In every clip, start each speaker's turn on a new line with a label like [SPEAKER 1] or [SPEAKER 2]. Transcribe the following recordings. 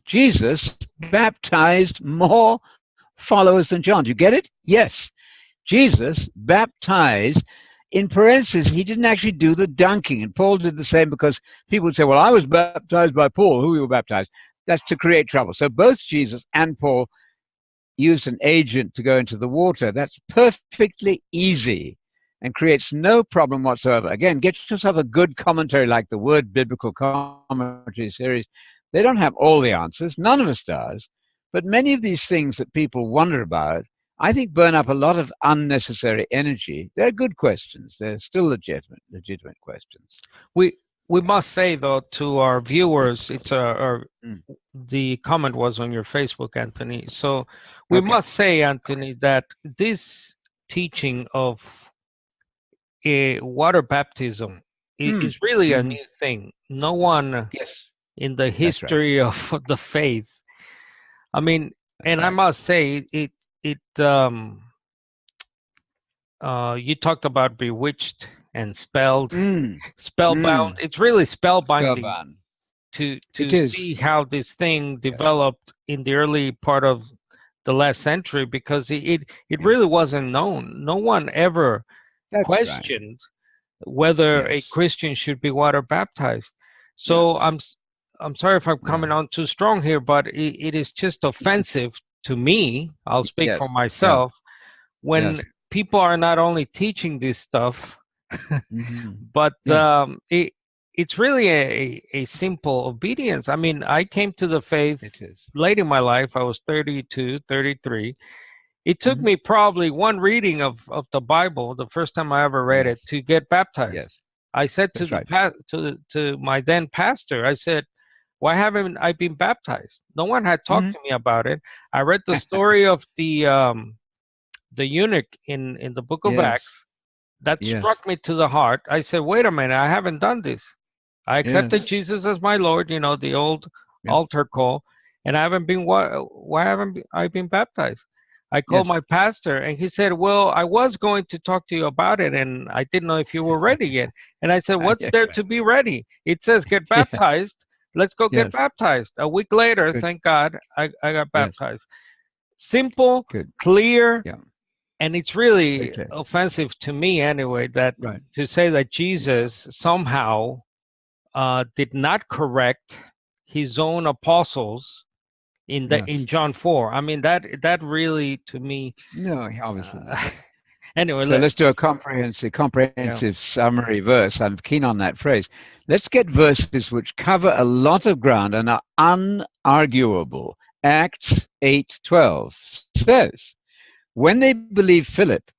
[SPEAKER 1] Jesus baptized more followers than John. Do you get it? Yes. Jesus baptized, in parentheses, he didn't actually do the dunking. And Paul did the same, because people would say, well, I was baptized by Paul. Who you baptized? That's to create trouble. So both Jesus and Paul used an agent to go into the water. That's perfectly easy and creates no problem whatsoever. Again, get yourself a good commentary like the Word Biblical Commentary series. They don't have all the answers. None of us does. But many of these things that people wonder about, I think, burn up a lot of unnecessary energy. They're good questions. They're still legitimate questions.
[SPEAKER 2] We must say, though, to our viewers, it's the comment was on your Facebook, Anthony. So we must say, Anthony, that this teaching of water baptism is really a new thing. No one in the history of the faith. I mean, I must say, you talked about bewitched and spellbound. It's really spellbinding to see how this thing developed in the early part of the last century, because it really wasn't known. No one ever questioned whether a Christian should be water baptized. So I'm sorry if I'm coming on too strong here, but it is just offensive to me. I'll speak for myself when people are not only teaching this stuff, but it's really a simple obedience. I mean, I came to the faith late in my life. I was 32, 33. It took me probably one reading of the Bible, the first time I ever read it, to get baptized. I said to my then pastor, I said, why haven't I been baptized? No one had talked to me about it. I read the story of the eunuch in the book of Acts. That struck me to the heart. I said, wait a minute, I haven't done this. I accepted Jesus as my Lord, the old altar call, and I haven't been, why haven't I been baptized? I called my pastor, and he said, well, I was going to talk to you about it, and I didn't know if you were ready yet. And I said, what's there to be ready? It says get baptized. Let's go get baptized. A week later, thank God, I got baptized. Simple, clear, and it's really offensive to me anyway, that to say that Jesus somehow did not correct his own apostles in John 4. I mean, that really, to me,
[SPEAKER 1] no, obviously.
[SPEAKER 2] Anyway,
[SPEAKER 1] so let's do a comprehensive summary verse. I'm keen on that phrase. Let's get verses which cover a lot of ground and are unarguable. Acts 8:12 says, when they believed Philip,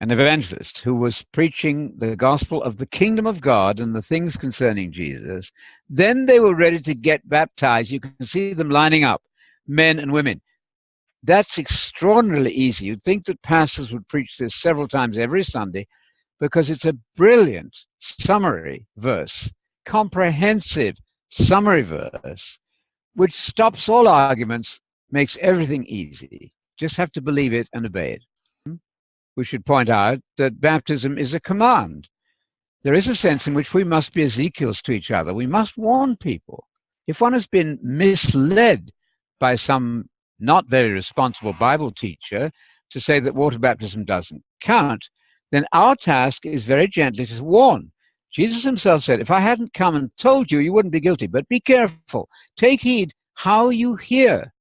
[SPEAKER 1] an evangelist who was preaching the gospel of the kingdom of God and the things concerning Jesus, then they were ready to get baptized. You can see them lining up, men and women. That's extraordinarily easy. You'd think that pastors would preach this several times every Sunday, because it's a brilliant summary verse, comprehensive summary verse, which stops all arguments, makes everything easy. Just have to believe it and obey it. We should point out that baptism is a command. There is a sense in which we must be Ezekiels to each other. We must warn people. If one has been misled by some not very responsible Bible teacher to say that water baptism doesn't count, then our task is very gently to warn. Jesus himself said, if I hadn't come and told you, you wouldn't be guilty. But be careful. Take heed how you hear.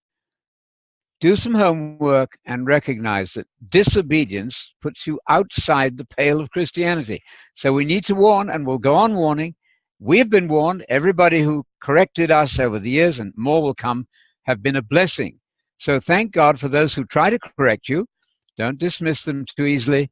[SPEAKER 1] Do some homework and recognize that disobedience puts you outside the pale of Christianity. So we need to warn, and we'll go on warning. We have been warned. Everybody who corrected us over the years, and more will come, have been a blessing. So thank God for those who try to correct you. Don't dismiss them too easily.